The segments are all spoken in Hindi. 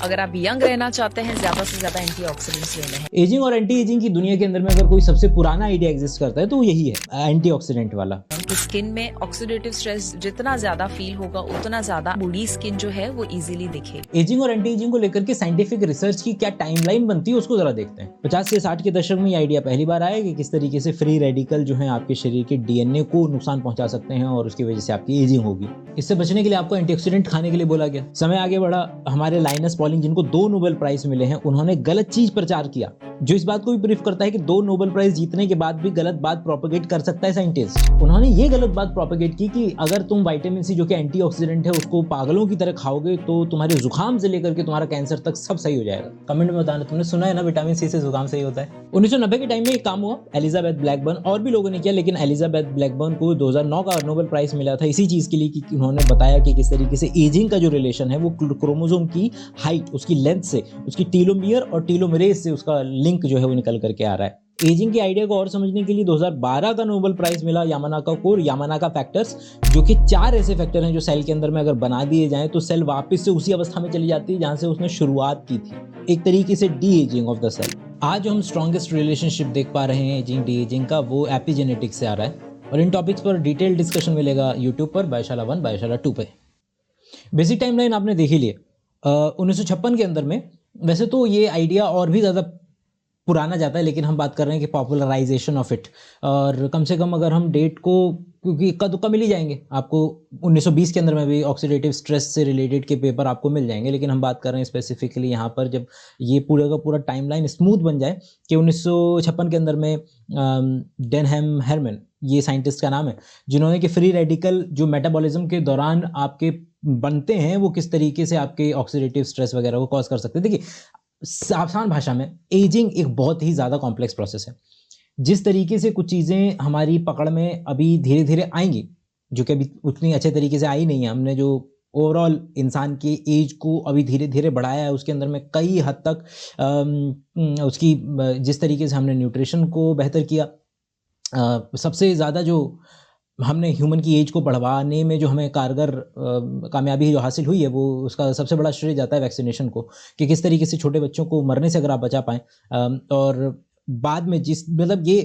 अगर आप यंग रहना चाहते हैं, ज्यादा से ज्यादा एंटीऑक्सीडेंट्स लेने हैं। एजिंग और एंटी एजिंग की दुनिया के अंदर में अगर कोई सबसे पुराना आइडिया एग्जिस्ट करता है तो वो यही है, एंटीऑक्सीडेंट वाला। उनकी स्किन में ऑक्सीडेटिव स्ट्रेस जितना ज्यादा फील होगा, उतना ज्यादा बूढ़ी स्किन जो है वो इजीली दिखेगी। एजिंग और एंटी एजिंग को लेकर के साइंटिफिक रिसर्च की क्या टाइमलाइन बनती है उसको जरा देखते हैं। 50 से 60 के दशक में ये आइडिया पहली बार आया कि किस तरीके से फ्री रेडिकल जो है आपके शरीर के डीएनए को नुकसान पहुंचा सकते हैं और उसकी वजह से आपकी एजिंग होगी। इससे बचने के लिए आपको एंटीऑक्सीडेंट खाने के लिए बोला गया। समय आगे बढ़ा, हमारे लाइनस पॉलिंग जिनको 2 नोबेल प्राइज मिले हैं, उन्होंने गलत चीज प्रचार किया, जो इस बात को भी प्रूफ करता है कि 2 नोबेल प्राइज जीतने के बाद भी गलत बात प्रोपेगेट कर सकता है साइंटिस्ट। उन्होंने ये गलत बात प्रोपेगेट की कि अगर तुम विटामिन सी जो कि एंटीऑक्सीडेंट है उसको पागलों की तरह खाओगे तो तुम्हारे जुकाम से लेकर के तुम्हारा कैंसर तक सब सही हो जाएगा। कमेंट में बताना तुमने सुना है ना विटामिन सी से जुकाम सही होता है। 1990 के टाइम में एक काम हुआ, एलिजाबेथ ब्लैकबर्न और भी लोगों ने किया, लेकिन एलिजाबेथ ब्लैकबर्न को 2009 का नोबेल प्राइज मिला था इसी चीज के लिए कि उन्होंने बताया कि किस तरीके से एजिंग का जो रिलेशन है वो क्रोमोसोम की हाइट, उसकी लेंथ से, उसकी टीलोमियर और टीलोमेरेज से उसका लिंक जो है वो निकल करके आ रहा है। एजिंग के आइडिया को और समझने के लिए 2012 का नोबेल प्राइज मिला यामानाका को, यामानाका फैक्टर्स, जो कि 4 ऐसे फैक्टर हैं जो सेल के अंदर में अगर बना दिए जाएं तो सेल वापस से उसी अवस्था में चली जाती है जहां से उसने शुरुआत की थी, एक तरीके से de ageing of the cell. आज जो हम स्ट्रॉन्गेस्ट रिलेशनशिप देख पा रहे हैं एजिंग डी एजिंग का, वो एपिजेनेटिक्स से आ रहा है और इन टॉपिक्स पर डिटेल डिस्कशन मिलेगा यूट्यूब पर बायोशाला 1 बायोशाला 2 पे। बेसिक टाइमलाइन आपने देख ही लिया। 1956 के अंदर में, वैसे तो ये आइडिया और भी ज़्यादा पुराना जाता है, लेकिन हम बात कर रहे हैं कि पॉपुलराइजेशन ऑफ इट, और कम से कम अगर हम डेट को, क्योंकि इक्का दुक्का मिल ही जाएंगे आपको, 1920 के अंदर में भी ऑक्सीडेटिव स्ट्रेस से रिलेटेड के पेपर आपको मिल जाएंगे, लेकिन हम बात कर रहे हैं स्पेसिफिकली यहाँ पर जब ये पूरा का पूरा टाइमलाइन स्मूथ बन जाए कि 1956 के अंदर में डेनहम हेरमन, ये साइंटिस्ट का नाम है, जिन्होंने कि फ्री रेडिकल जो मेटाबॉलिज्म के दौरान आपके बनते हैं वो किस तरीके से आपके ऑक्सीडेटिव स्ट्रेस वगैरह को कॉज कर सकते हैं। देखिए, आसान भाषा में एजिंग एक बहुत ही ज़्यादा कॉम्प्लेक्स प्रोसेस है। जिस तरीके से कुछ चीज़ें हमारी पकड़ में अभी धीरे धीरे आएंगी, जो कि अभी उतनी अच्छे तरीके से आई नहीं है, हमने जो ओवरऑल इंसान की एज को अभी धीरे धीरे बढ़ाया है, उसके अंदर में कई हद तक उसकी जिस तरीके से हमने न्यूट्रिशन को बेहतर किया, सबसे ज़्यादा जो हमने ह्यूमन की एज को बढ़वाने में जो हमें कारगर कामयाबी जो हासिल हुई है, वो उसका सबसे बड़ा श्रेय जाता है वैक्सीनेशन को, कि किस तरीके से छोटे बच्चों को मरने से अगर आप बचा पाएँ, और बाद में जिस मतलब ये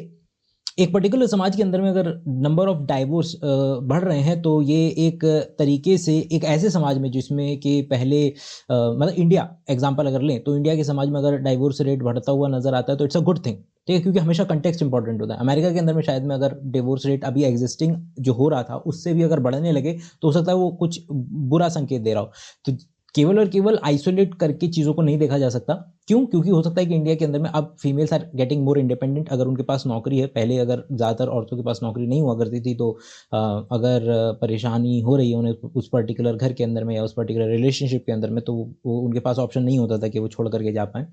एक पर्टिकुलर समाज के अंदर में अगर नंबर ऑफ डाइवोर्स बढ़ रहे हैं तो ये एक तरीके से एक ऐसे समाज में जिसमें कि पहले मतलब इंडिया एग्जांपल अगर लें तो इंडिया के समाज में अगर डाइवोर्स रेट बढ़ता हुआ नजर आता है तो इट्स अ गुड थिंग, ठीक है, क्योंकि हमेशा कंटेक्स्ट इंपॉर्टेंट होता है। अमेरिका के अंदर में शायद में अगर डिवोर्स रेट अभी एग्जिस्टिंग जो हो रहा था उससे भी अगर बढ़ने लगे तो हो सकता है वो कुछ बुरा संकेत दे रहा हो। तो केवल और केवल आइसोलेट करके चीज़ों को नहीं देखा जा सकता। क्यों? क्योंकि हो सकता है कि इंडिया के अंदर में अब females are getting more independent, अगर उनके पास नौकरी है। पहले अगर ज़्यादातर औरतों के पास नौकरी नहीं हुआ करती थी तो अगर परेशानी हो रही है उन्हें उस पर्टिकुलर घर के अंदर में या उस पर्टिकुलर रिलेशनशिप के अंदर में, तो वो उनके पास ऑप्शन नहीं होता था कि वो छोड़ करके जा पाएँ।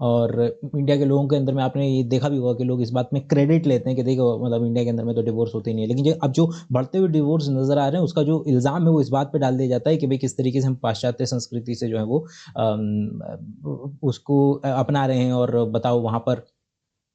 और इंडिया के लोगों के अंदर में आपने ये देखा भी होगा कि लोग इस बात में क्रेडिट लेते हैं कि देखो मतलब इंडिया के अंदर में तो डिवोर्स होते ही नहीं है, लेकिन अब जो बढ़ते हुए डिवोर्स नज़र आ रहे हैं उसका जो इल्ज़ाम है वो इस बात पर डाल दिया जाता है कि भाई किस तरीके से हम पाश्चात्य संस्कृति से जो है वो उसको अपना रहे हैं, और बताओ वहाँ पर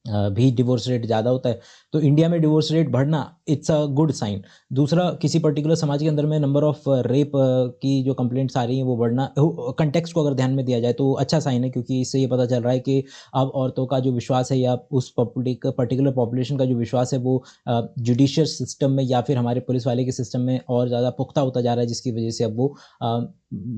भी डिवोर्स रेट ज़्यादा होता है। तो इंडिया में डिवोर्स रेट बढ़ना इट्स अ गुड साइन। दूसरा, किसी पर्टिकुलर समाज के अंदर में नंबर ऑफ रेप की जो कंप्लेंट्स आ रही हैं वो बढ़ना, कंटेक्स्ट को अगर ध्यान में दिया जाए तो अच्छा साइन है, क्योंकि इससे ये पता चल रहा है कि अब औरतों का जो विश्वास है या उस पर्टिकुलर पॉपुलेशन का जो विश्वास है वो जुडिशियल सिस्टम में या फिर हमारे पुलिस वाले के सिस्टम में और ज़्यादा पुख्ता होता जा रहा है, जिसकी वजह से अब वो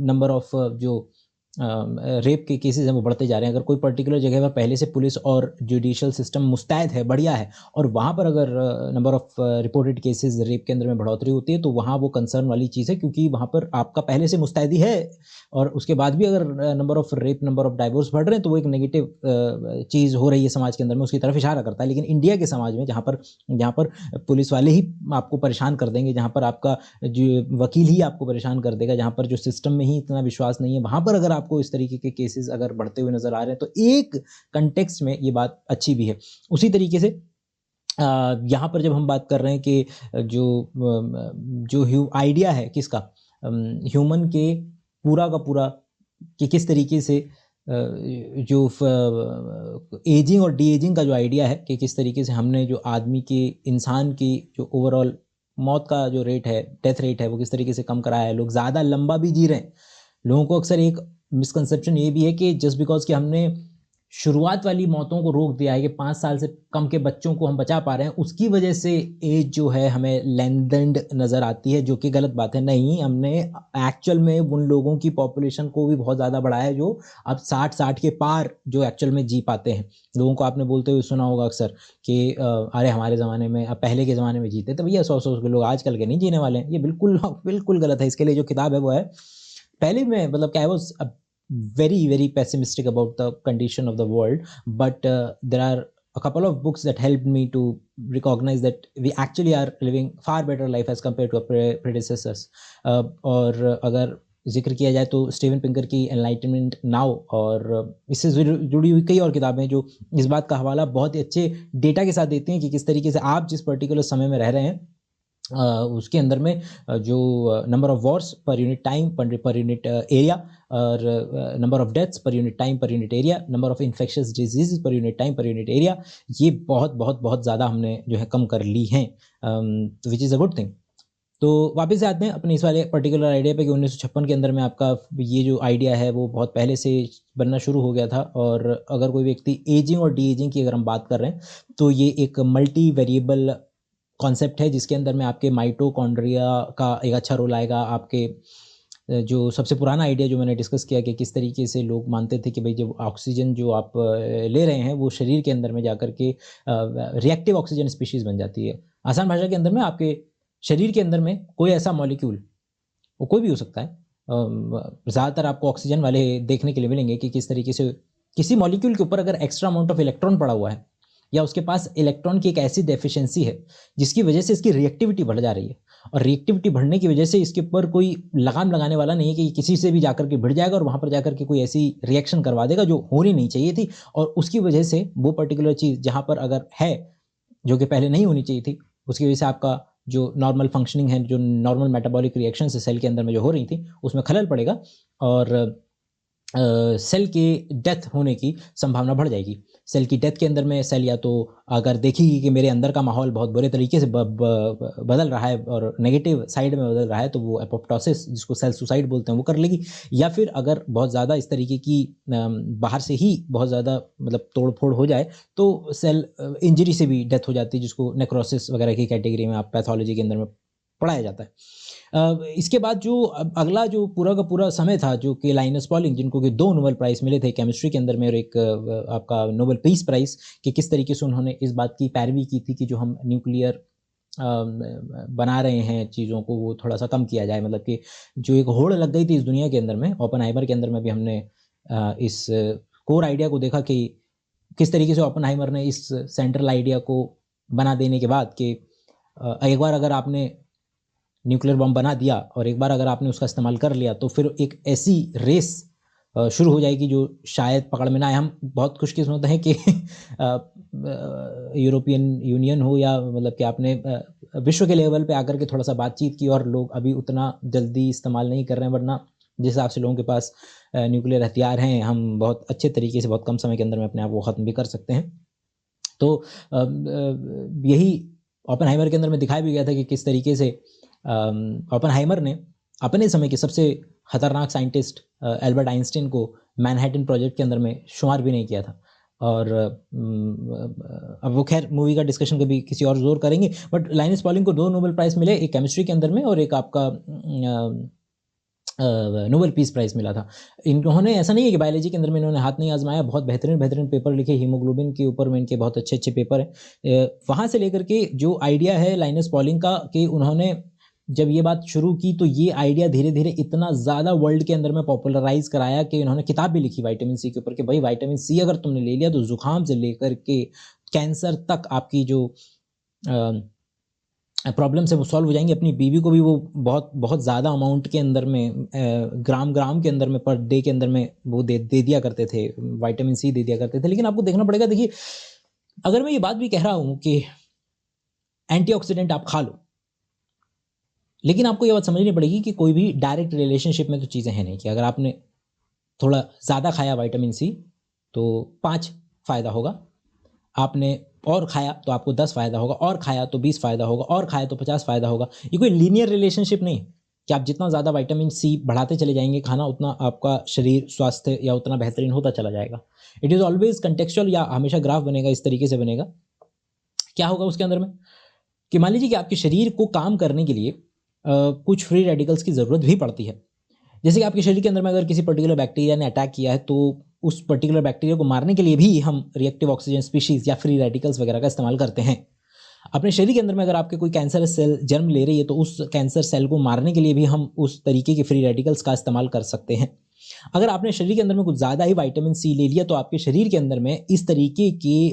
नंबर ऑफ जो रेप के केसेस हैं वो बढ़ते जा रहे हैं। अगर कोई पर्टिकुलर जगह पर पहले से पुलिस और जुडिशियल सिस्टम मुस्तैद है, बढ़िया है, और वहाँ पर अगर number of reported cases rape के अंदर में बढ़ोतरी होती है तो वहाँ वो कंसर्न वाली चीज़ है, क्योंकि वहाँ पर आपका पहले से मुस्तैदी है और उसके बाद भी अगर number of rape, number of divorce बढ़ रहे हैं तो वो एक नेगेटिव चीज़ हो रही है समाज के अंदर में, उसकी तरफ इशारा करता है। लेकिन इंडिया के समाज में जहाँ पर पुलिस वाले ही आपको परेशान कर देंगे, जहाँ पर आपका जो वकील ही आपको परेशान कर देगा, जहाँ पर जो सिस्टम में ही इतना विश्वास नहीं है, वहाँ पर अगर आपको इस तरीके के केसेस अगर बढ़ते हुए नजर आ रहे हैं तो एक कंटेक्स्ट में ये बात अच्छी भी है। उसी तरीके से यहाँ पर जब हम बात कर रहे हैं कि जो आइडिया है किसका, ह्यूमन के पूरा का पूरा, कि किस तरीके से जो एजिंग और डी एजिंग का जो आइडिया है कि किस तरीके से हमने जो आदमी की, इंसान की जो ओवरऑल मौत का जो रेट है, डेथ रेट है, वो किस तरीके से कम कराया है। लोग ज़्यादा लंबा भी जी रहे हैं। लोगों को अक्सर एक मिसकंसेप्शन ये भी है कि जस्ट बिकॉज कि हमने शुरुआत वाली मौतों को रोक दिया है कि 5 साल से कम के बच्चों को हम बचा पा रहे हैं, उसकी वजह से एज जो है हमें लेंथेंड नज़र आती है, जो कि गलत बात है। नहीं, हमने एक्चुअल में उन लोगों की पॉपुलेशन को भी बहुत ज़्यादा बढ़ाया है जो अब 60 के पार जो एक्चुअल में जी पाते हैं। लोगों को आपने बोलते हुए सुना होगा अक्सर कि अरे हमारे ज़माने में, अब पहले के ज़माने में जीते तो भैया 100-100 के लोग आजकल के नहीं जीने वाले हैं। ये बिल्कुल बिल्कुल गलत है। इसके लिए जो किताब है वो है, पहले मैं मतलब क्या है वो very pessimistic about the condition of the world, but there are a couple of books that helped me to recognize that we actually are living far better life as compared to our predecessors. और अगर जिक्र किया जाए तो स्टीवन पिंकर की एनलाइटनमेंट नाउ और इससे जुड़ी हुई कई और किताबें जो इस बात का हवाला बहुत ही अच्छे डेटा के साथ देती हैं कि किस तरीके से आप जिस पर्टिकुलर समय में रह रहे हैं उसके अंदर में जो number of wars per unit time per unit area और number of deaths per unit time per unit area, number of infectious disease per unit time per unit area, ये बहुत ज़्यादा हमने जो है कम कर ली हैं, which is a good thing. तो वापस से आते हैं अपने इस वाले पर्टिकुलर आइडिया पे कि 1956 के अंदर में आपका ये जो आइडिया है वो बहुत पहले से बनना शुरू हो गया था। और अगर कोई व्यक्ति एजिंग और डी एजिंग की अगर हम बात कर रहे हैं तो ये एक मल्टी वेरिएबल कॉन्सेप्ट है जिसके अंदर में आपके माइटोकॉन्ड्रिया का एक अच्छा रोल आएगा। आपके जो सबसे पुराना आइडिया जो मैंने डिस्कस किया कि किस तरीके से लोग मानते थे कि भाई जब ऑक्सीजन जो आप ले रहे हैं वो शरीर के अंदर में जाकर के रिएक्टिव ऑक्सीजन स्पीशीज़ बन जाती है। आसान भाषा के अंदर में आपके शरीर के अंदर में कोई ऐसा मॉलिक्यूल, वो कोई भी हो सकता है, ज़्यादातर आपको ऑक्सीजन वाले देखने के लिए मिलेंगे कि किस तरीके से किसी मॉलिक्यूल के ऊपर अगर एक्स्ट्रा अमाउंट ऑफ इलेक्ट्रॉन पड़ा हुआ है या उसके पास इलेक्ट्रॉन की एक ऐसी डेफिशिएंसी है जिसकी वजह से इसकी रिएक्टिविटी बढ़ जा रही है, और रिएक्टिविटी बढ़ने की वजह से इसके ऊपर कोई लगाम लगाने वाला नहीं है कि किसी से भी जाकर के भिड़ जाएगा और वहाँ पर जाकर के कोई ऐसी रिएक्शन करवा देगा जो होनी नहीं चाहिए थी, और उसकी वजह से वो पर्टिकुलर चीज़ जहाँ पर अगर है जो कि पहले नहीं होनी चाहिए थी, उसकी वजह से आपका जो नॉर्मल फंक्शनिंग है, जो नॉर्मल मेटाबॉलिक रिएक्शन से सेल के अंदर में जो हो रही थी उसमें खलल पड़ेगा और सेल की डेथ होने की संभावना बढ़ जाएगी। सेल की डेथ के अंदर में सेल या तो अगर देखेगी कि मेरे अंदर का माहौल बहुत बुरे तरीके से बदल रहा है और नेगेटिव साइड में बदल रहा है तो वो एपोप्टोसिस, जिसको सेल सुसाइड बोलते हैं, वो कर लेगी। या फिर अगर बहुत ज़्यादा इस तरीके की बाहर से ही बहुत ज़्यादा मतलब तोड़ फोड़ हो जाए तो सेल इंजरी से भी डेथ हो जाती है, जिसको नेक्रोसिस वगैरह की कैटेगरी में आप पैथोलॉजी के अंदर में पढ़ाया जाता है। इसके बाद जो अगला जो पूरा का पूरा समय था जो कि लाइनस पॉलिंग, जिनको कि 2 नोबेल प्राइज़ मिले थे केमिस्ट्री के अंदर में और एक आपका नोबेल पीस प्राइज़, कि किस तरीके से उन्होंने इस बात की पैरवी की थी कि जो हम न्यूक्लियर बना रहे हैं चीज़ों को वो थोड़ा सा कम किया जाए। मतलब कि जो एक होड़ लग गई थी इस दुनिया के अंदर में, ओपेनहाइमर के अंदर में भी हमने इस कोर आइडिया को देखा कि किस तरीके से ओपेनहाइमर ने इस सेंट्रल आइडिया को बना देने के बाद कि एक बार अगर आपने न्यूक्लियर बम बना दिया और एक बार अगर आपने उसका इस्तेमाल कर लिया तो फिर एक ऐसी रेस शुरू हो जाएगी जो शायद पकड़ में ना आए। हम बहुत खुशकिस्मत हैं कि यूरोपियन यूनियन हो या मतलब कि आपने विश्व के लेवल पे आकर के थोड़ा सा बातचीत की और लोग अभी उतना जल्दी इस्तेमाल नहीं कर रहे हैं, वरना जिस हिसाब से लोगों के पास न्यूक्लियर हथियार हैं हम बहुत अच्छे तरीके से बहुत कम समय के अंदर में अपने आप को ख़त्म भी कर सकते हैं। तो यही ओपेनहाइमर के अंदर में दिखाया भी गया था कि किस तरीके से ओपेनहाइमर ने अपने समय के सबसे खतरनाक साइंटिस्ट एल्बर्ट आइंस्टीन को मैनहट्टन प्रोजेक्ट के अंदर में शुमार भी नहीं किया था। और अब वो खैर मूवी का डिस्कशन कभी किसी और जोर करेंगे, बट लाइनस पॉलिंग को 2 नोबेल प्राइज़ मिले, एक केमिस्ट्री के अंदर में और एक आपका नोबेल पीस प्राइज़ मिला था। इन्होंने ऐसा नहीं है कि बायोलॉजी के अंदर में इन्होंने हाथ नहीं आजमाया, बहुत बेहतरीन पेपर लिखे, हीमोग्लोबिन के ऊपर में इनके बहुत अच्छे पेपर हैं। वहाँ से लेकर के जो आइडिया है लाइनस पॉलिंग का कि उन्होंने जब ये बात शुरू की तो ये आइडिया धीरे-धीरे इतना ज़्यादा वर्ल्ड के अंदर में पॉपुलराइज़ कराया कि उन्होंने किताब भी लिखी विटामिन सी के ऊपर कि भाई विटामिन सी अगर तुमने ले लिया तो ज़ुकाम से लेकर के कैंसर तक आपकी जो प्रॉब्लम्स है वो सॉल्व हो जाएंगी। अपनी बीवी को भी वो बहुत ज़्यादा अमाउंट के अंदर में ग्राम के अंदर में पर डे के अंदर में वो दे दिया करते थे, विटामिन सी दे दिया करते थे। लेकिन आपको देखना पड़ेगा, देखिए अगर मैं ये बात भी कह रहा हूँ कि एंटीऑक्सीडेंट आप खा लो, लेकिन आपको ये बात समझनी पड़ेगी कि कोई भी डायरेक्ट रिलेशनशिप में तो चीज़ें हैं नहीं कि अगर आपने थोड़ा ज़्यादा खाया विटामिन सी तो 5 फ़ायदा होगा, आपने और खाया तो आपको 10 फ़ायदा होगा, और खाया तो 20 फ़ायदा होगा, और खाया तो 50 फ़ायदा होगा। ये कोई लीनियर रिलेशनशिप नहीं। कि आप जितना ज़्यादा विटामिन सी बढ़ाते चले जाएंगे खाना, उतना आपका शरीर स्वास्थ्य या उतना बेहतरीन होता चला जाएगा। इट इज़ ऑलवेज कंटेक्चुअल, या हमेशा ग्राफ बनेगा इस तरीके से बनेगा। क्या होगा उसके अंदर में कि मान लीजिए कि आपके शरीर को काम करने के लिए कुछ फ्री रेडिकल्स की ज़रूरत भी पड़ती है। जैसे कि आपके शरीर के अंदर में अगर किसी पर्टिकुलर बैक्टीरिया ने अटैक किया है, तो उस पर्टिकुलर बैक्टीरिया को मारने के लिए भी हम रिएक्टिव ऑक्सीजन स्पीशीज़ या फ्री रेडिकल्स वगैरह का इस्तेमाल करते हैं। अपने शरीर के अंदर में अगर आपके कोई कैंसर सेल जन्म ले रही है, तो उस कैंसर सेल को मारने के लिए भी हम उस तरीके के फ्री रेडिकल्स का इस्तेमाल कर सकते हैं। अगर आपने शरीर के अंदर में कुछ ज़्यादा ही विटामिन सी ले लिया, तो आपके शरीर के अंदर में इस तरीके के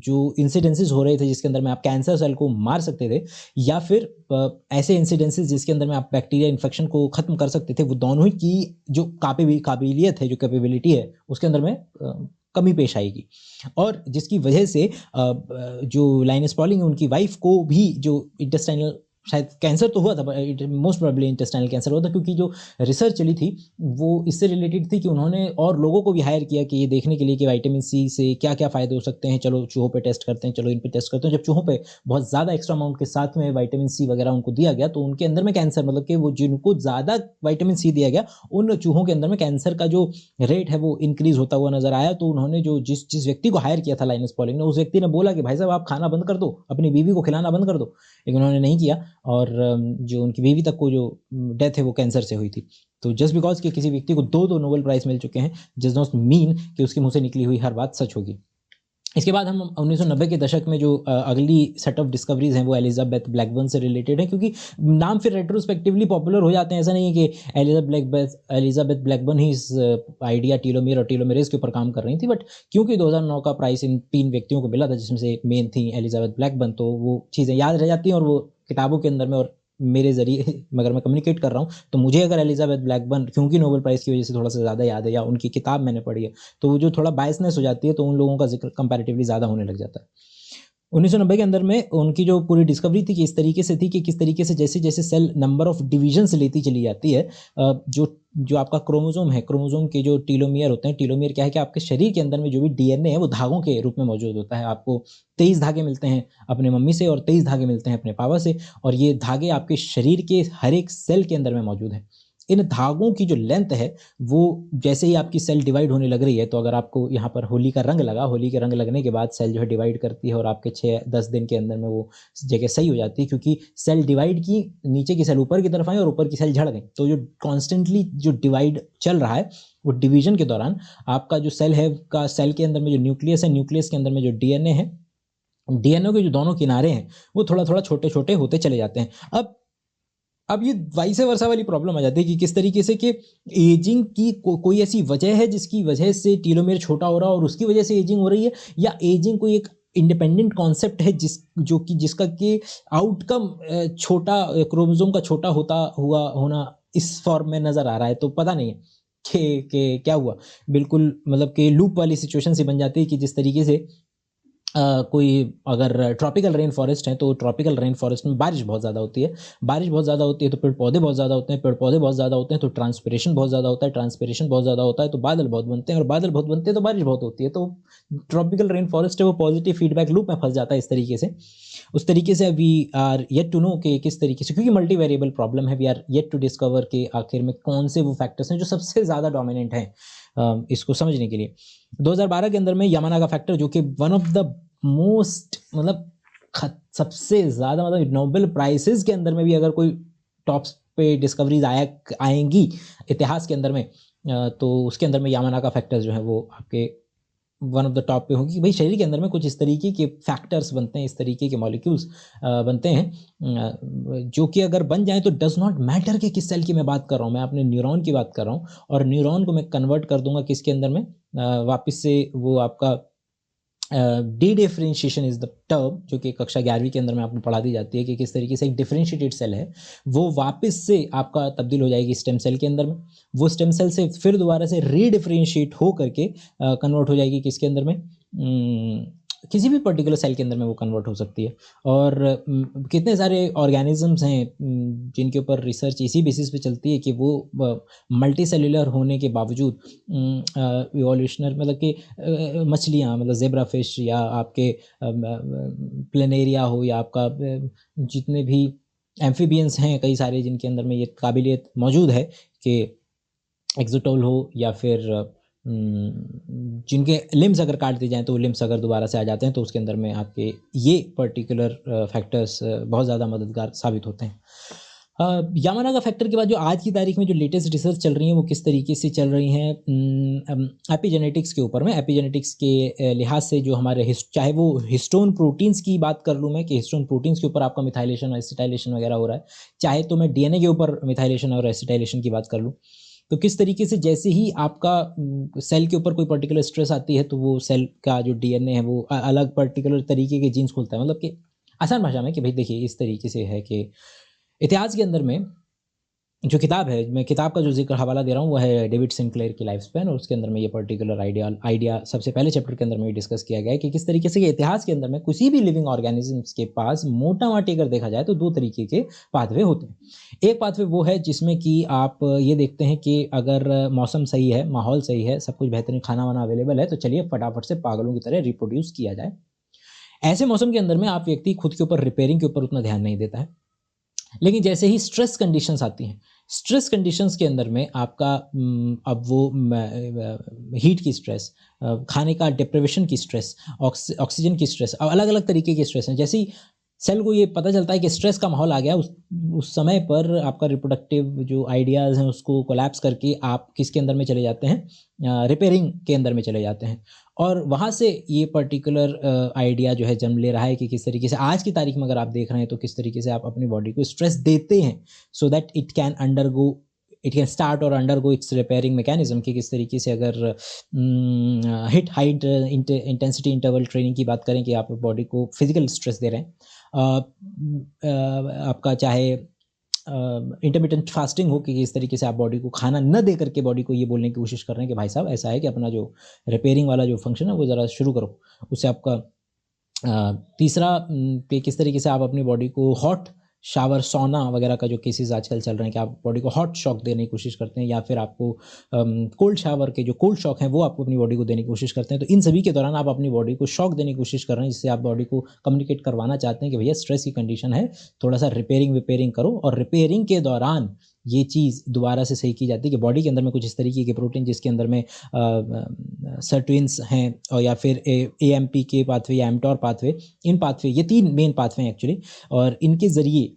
जो इंसिडेंसेस हो रहे थे जिसके अंदर में आप कैंसर सेल को मार सकते थे, या फिर ऐसे इंसिडेंसेस जिसके अंदर में आप बैक्टीरिया इन्फेक्शन को ख़त्म कर सकते थे, वो दोनों ही की जो काबिलियत है, जो कैपेबिलिटी है, उसके अंदर में कमी पेश आएगी। और जिसकी वजह से जो लाइनस पॉलिंग है, उनकी वाइफ को भी जो इंटेस्टाइनल शायद कैंसर तो हुआ था, मोस्ट प्रोबेबली इंटेस्टाइनल कैंसर हुआ था, क्योंकि जो रिसर्च चली थी वो इससे रिलेटेड थी कि उन्होंने और लोगों को भी हायर किया कि ये देखने के लिए कि विटामिन सी से क्या क्या फ़ायदे हो सकते हैं, चलो चूहों पे टेस्ट करते हैं, चलो इन पे टेस्ट करते हैं। जब चूहों पे बहुत ज़्यादा एक्स्ट्रा अमाउंट के साथ में विटामिन सी वगैरह उनको दिया गया, तो उनके अंदर में कैंसर, मतलब कि वो जिनको ज़्यादा विटामिन सी दिया गया, उन चूहों के अंदर में कैंसर का जो रेट है वो इंक्रीज़ होता हुआ नज़र आया। तो उन्होंने जो जिस व्यक्ति को हायर किया था लाइनस पॉलिंग ने, उस व्यक्ति ने बोला कि भाई साहब आप खाना बंद कर दो, अपनी बीवी को खिलाना बंद कर दो, लेकिन उन्होंने नहीं किया, और जो उनकी बीवी तक को जो डेथ है वो कैंसर से हुई थी। तो जस्ट बिकॉज कि किसी व्यक्ति को दो नोबेल प्राइज़ मिल चुके हैं, डज नॉट मीन कि उसके मुँह से निकली हुई हर बात सच होगी। इसके बाद हम 1990 के दशक में जो अगली सेट ऑफ डिस्कवरीज़ हैं वो एलिज़ाबेथ ब्लैकबर्न से रिलेटेड है, क्योंकि नाम फिर रेट्रोस्पेक्टिवली पॉपुलर हो जाते हैं। ऐसा नहीं है कि एलिज़ाबेथ ब्लैकबर्न ही इस आइडिया टीलोमेयर और टीलोमेरेज़ के ऊपर काम कर रही थी, बट क्योंकि 2009 का प्राइज़ इन 3 व्यक्तियों को मिला था, जिसमें से मेन थी एलिज़ाबेथ ब्लैकबर्न, तो वो चीज़ें याद रह जाती हैं, और वो किताबों के अंदर में और मेरे ज़रिए अगर मैं कम्युनिकेट कर रहा हूँ, तो मुझे अगर एलिज़ाबेथ ब्लैकबर्न क्योंकि नोबेल प्राइज़ की वजह से थोड़ा-सा ज़्यादा याद है, या उनकी किताब मैंने पढ़ी है, तो वो जो थोड़ा बायसनेस हो जाती है, तो उन लोगों का ज़िक्र कंपैरेटिवली ज़्यादा होने लग जाता है। 1990 के अंदर में उनकी जो पूरी डिस्कवरी थी कि इस तरीके से थी कि किस तरीके से जैसे-जैसे सेल नंबर ऑफ डिविजन्स लेती चली जाती है, जो आपका क्रोमोसोम है, क्रोमोसोम के जो टीलोमियर होते हैं, टीलोमियर क्या है कि आपके शरीर के अंदर में जो भी डीएनए है वो धागों के रूप में मौजूद होता है। आपको 23 धागे मिलते हैं अपने मम्मी से, और 23 धागे मिलते हैं अपने पापा से, और ये धागे आपके शरीर के हर एक सेल के अंदर में मौजूद हैं। इन धागों की जो लेंथ है, वो जैसे ही आपकी सेल डिवाइड होने लग रही है, तो अगर आपको यहाँ पर होली का रंग लगा, होली के रंग लगने के बाद सेल जो है डिवाइड करती है, और आपके 6-10 दिन के अंदर में वो जगह सही हो जाती है, क्योंकि सेल डिवाइड की, नीचे की सेल ऊपर की तरफ आई और ऊपर की सेल झड़ गई। तो जो कॉन्स्टेंटली जो डिवाइड चल रहा है, वो डिवीजन के दौरान आपका जो सेल है का सेल के अंदर में जो न्यूक्लियस है, न्यूक्लियस के अंदर में जो डीएनए है, डीएनए के जो दोनों किनारे हैं, वो थोड़ा-थोड़ा छोटे-छोटे होते चले जाते हैं। अब ये वाइस वर्सा वाली प्रॉब्लम आ जाती है कि किस तरीके से कि एजिंग की कोई ऐसी वजह है जिसकी वजह से टीलोमेयर छोटा हो रहा है और उसकी वजह से एजिंग हो रही है, या एजिंग कोई एक इंडिपेंडेंट कॉन्सेप्ट है जिसका कि आउटकम छोटा क्रोमोसोम का छोटा होता हुआ होना इस फॉर्म में नज़र आ रहा है। तो पता नहीं है कि क्या हुआ। बिल्कुल मतलब कि लूप वाली सिचुएशन सी बन जाती है कि जिस तरीके से कोई अगर ट्रॉपिकल रेन फॉरेस्ट है, तो ट्रॉपिकल रेन फॉरेस्ट में बारिश बहुत ज़्यादा होती है। बारिश बहुत ज़्यादा होती है तो पेड़-पौधे बहुत ज़्यादा होते हैं, पेड़-पौधे बहुत ज़्यादा होते हैं तो ट्रांसपिरेशन बहुत ज़्यादा होता है, ट्रांसपिरेशन बहुत ज़्यादा होता है तो बादल बहुत बनते हैं, और बादल बहुत बनते हैं तो बारिश बहुत होती है। तो ट्रॉपिकल रेन फॉरेस्ट है वो पॉजिटिव फीडबैक लूप में फँस जाता है इस तरीके से। उस तरीके से we are yet to know कि किस तरीके से, क्योंकि मल्टी वेरिएबल प्रॉब्लम है, we are yet to discover कि आखिर में कौन से वो फैक्टर्स हैं जो सबसे ज़्यादा डोमिनेंट हैं इसको समझने के लिए। 2012 के अंदर में यामानागा फैक्टर, जो कि वन ऑफ द मोस्ट मतलब सबसे ज़्यादा मतलब नोबेल प्राइजेस के अंदर में भी अगर कोई टॉप्स पे डिस्कवरीज आएंगी इतिहास के अंदर में, तो उसके अंदर में यामानागा फैक्टर्स जो है वो आपके वन ऑफ द टॉप पे होगी कि भाई शरीर के अंदर में कुछ इस तरीके के फैक्टर्स बनते हैं, इस तरीके के मॉलिक्यूल्स बनते हैं जो कि अगर बन जाएँ तो डज़ नॉट मैटर कि किस सेल की मैं बात कर रहा हूँ, मैं अपने न्यूरॉन की बात कर रहा हूँ, और न्यूरॉन को मैं कन्वर्ट कर दूंगा किसके अंदर में, वापस से वो आपका D differentiation is the term, जो कि कक्षा 11वीं के अंदर में आपको पढ़ा दी जाती है कि किस तरीके से एक डिफरेंशिएटेड सेल है वो वापस से आपका तब्दील हो जाएगी स्टेम सेल के अंदर में। वो स्टेम सेल से फिर दोबारा से रीडिफरेंशिएट हो करके कन्वर्ट हो जाएगी किसके अंदर में, किसी भी पर्टिकुलर सेल के अंदर में वो कन्वर्ट हो सकती है। और कितने सारे ऑर्गेनिजम्स हैं जिनके ऊपर रिसर्च इसी बेसिस पे चलती है कि वो मल्टी सेलुलर होने के बावजूद इवोल्यूशनर मतलब कि मछलियाँ मतलब ज़ेब्रा फिश या आपके प्लेनेरिया हो या आपका जितने भी एम्फीबियंस हैं कई सारे जिनके अंदर में ये काबिलियत मौजूद है कि एक्सोटोल हो या फिर जिनके लिम्स अगर काट दिए जाएँ तो लिम्स अगर दोबारा से आ जाते हैं तो उसके अंदर में आपके ये पर्टिकुलर फैक्टर्स बहुत ज़्यादा मददगार साबित होते हैं। यामानागा फैक्टर के बाद जो आज की तारीख में जो लेटेस्ट रिसर्च चल रही है वो किस तरीके से चल रही हैं एपिजेनेटिक्स के ऊपर में। एपिजेनेटिक्स के लिहाज से जो हमारे चाहे वो हिस्टोन प्रोटीन्स की बात कर लूँ मैं कि हिस्टोन प्रोटीन्स के ऊपर आपका मिथाइलेशन और एसिटाइलेशन वगैरह हो रहा है, चाहे तो मैं डीएनए के ऊपर मिथाइलेशन और एसिटाइलेशन की बात कर लूँ, तो किस तरीके से जैसे ही आपका सेल के ऊपर कोई पर्टिकुलर स्ट्रेस आती है तो वो सेल का जो डीएनए है वो अलग पर्टिकुलर तरीके के जीन्स खोलता है। मतलब कि आसान भाषा में कि भाई देखिए इस तरीके से है कि इतिहास के अंदर में जो किताब है, मैं किताब का जो ज़िक्र हवाला दे रहा हूँ वो है डेविड सिंक्लेयर की लाइफ स्पैन, और उसके अंदर में ये पर्टिकुलर आइडिया सबसे पहले चैप्टर के अंदर में डिस्कस किया गया है कि किस तरीके से इतिहास के अंदर में किसी भी लिविंग ऑर्गेनिजम्स के पास मोटा-माटी अगर देखा जाए तो 2 तरीके के पाथवे होते हैं। एक पाथवे वो है जिसमें कि आप ये देखते हैं कि अगर मौसम सही है, माहौल सही है, सब कुछ बेहतरीन खाना-वाना अवेलेबल है तो चलिए फटाफट से पागलों की तरह रिप्रोड्यूस किया जाए। ऐसे मौसम के अंदर में आप व्यक्ति खुद के ऊपर रिपेयरिंग के ऊपर उतना ध्यान नहीं देता है। लेकिन जैसे ही स्ट्रेस कंडीशंस आती हैं, स्ट्रेस कंडीशंस के अंदर में आपका अब वो हीट की स्ट्रेस, खाने का डिप्रिवेशन की स्ट्रेस, ऑक्सीजन की स्ट्रेस, अब अलग-अलग तरीके की स्ट्रेस हैं। जैसे ही सेल को ये पता चलता है कि स्ट्रेस का माहौल आ गया, उस समय पर आपका रिप्रोडक्टिव जो आइडियाज़ हैं उसको कोलैप्स करके आप किसके अंदर में चले जाते हैं, रिपेयरिंग के अंदर में चले जाते हैं। और वहाँ से ये पर्टिकुलर आइडिया जो है जन्म ले रहा है कि किस तरीके से आज की तारीख में अगर आप देख रहे हैं तो किस तरीके से आप अपनी बॉडी को स्ट्रेस देते हैं so that it can start और अंडरगो इट्स रिपेयरिंग मैकेनिज्म, कि किस तरीके से अगर hit high intensity interval training की बात करें कि आप बॉडी को फिजिकल स्ट्रेस दे रहे हैं, आपका चाहे इंटरमिटेंट फास्टिंग हो कि इस तरीके से आप बॉडी को खाना न दे करके बॉडी को ये बोलने की कोशिश कर रहे हैं कि भाई साहब ऐसा है कि अपना जो रिपेयरिंग वाला जो फंक्शन है वो ज़रा शुरू करो। उससे आपका तीसरा कि किस तरीके से आप अपनी बॉडी को हॉट शावर, सौना वगैरह का जो केसेस आजकल चल रहे हैं कि आप बॉडी को हॉट शॉक देने की कोशिश करते हैं, या फिर आपको कोल्ड शावर के जो कोल्ड शॉक हैं वो आपको अपनी बॉडी को देने की कोशिश करते हैं। तो इन सभी के दौरान आप अपनी बॉडी को शॉक देने की कोशिश कर रहे हैं, जिससे आप बॉडी को कम्युनिकेट करवाना चाहते हैं कि भैया स्ट्रेस की कंडीशन है, थोड़ा सा रिपेयरिंग करो। और रिपेयरिंग के दौरान ये चीज़ दोबारा से सही की जाती है कि बॉडी के अंदर में कुछ इस तरीके के प्रोटीन जिसके अंदर में सर्ट्विन्स हैं, और या फिर एएमपी के पाथवे या एमटॉर पाथवे, इन पाथवे ये 3 मेन पाथवे हैं एक्चुअली, और इनके ज़रिए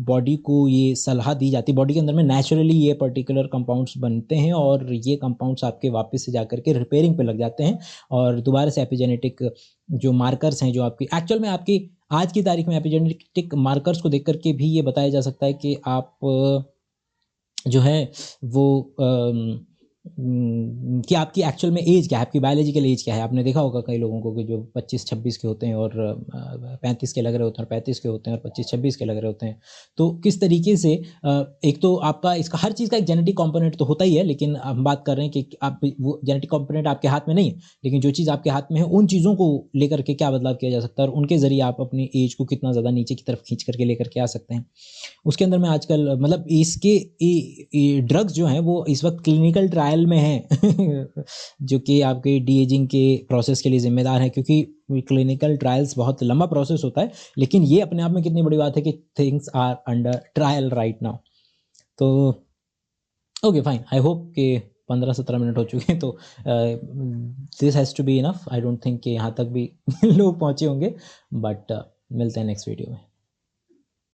बॉडी को ये सलाह दी जाती है। बॉडी के अंदर में नेचुरली ये पर्टिकुलर कंपाउंड्स बनते हैं और ये कंपाउंड्स आपके वापस से जाकर के रिपेयरिंग पे लग जाते हैं, और दोबारा से एपिजेनेटिक जो मार्कर्स हैं जो आपकी एक्चुअल में आपकी आज की तारीख में एपिजेनेटिक मार्कर्स को देख करके भी ये बताया जा सकता है कि आप जो है वो कि आपकी एक्चुअल में एज क्या है, आपकी बायोलॉजिकल एज क्या है। आपने देखा होगा कई लोगों को कि जो 25-26 के होते हैं और 35 के लग रहे होते हैं, और 35 के होते हैं और 25-26 के लग रहे होते हैं। तो किस तरीके से एक तो आपका इसका हर चीज़ का एक जेनेटिक कंपोनेंट तो होता ही है, लेकिन हम बात कर रहे हैं कि आप वो जेनेटिक कंपोनेंट आपके हाथ में नहीं है, लेकिन जो चीज़ आपके हाथ में है उन चीज़ों को लेकर के क्या बदलाव किया जा सकता है, और उनके ज़रिए आप अपनी एज को कितना ज़्यादा नीचे की तरफ खींच करके लेकर के आ सकते हैं। उसके अंदर में आजकल मतलब इसके ड्रग्स जो हैं वो इस वक्त क्लिनिकल ट्रायल में हैं जो कि आपके डी एजिंग के प्रोसेस के लिए ज़िम्मेदार है, क्योंकि क्लिनिकल ट्रायल्स बहुत लंबा प्रोसेस होता है, लेकिन ये अपने आप में कितनी बड़ी बात है कि things are under trial right now. तो ओके फाइन, आई होप कि 15-17 मिनट हो चुके हैं, तो this has to be enough. I don't think कि यहाँ तक भी लोग पहुँचे होंगे, बट मिलते हैं नेक्स्ट वीडियो में।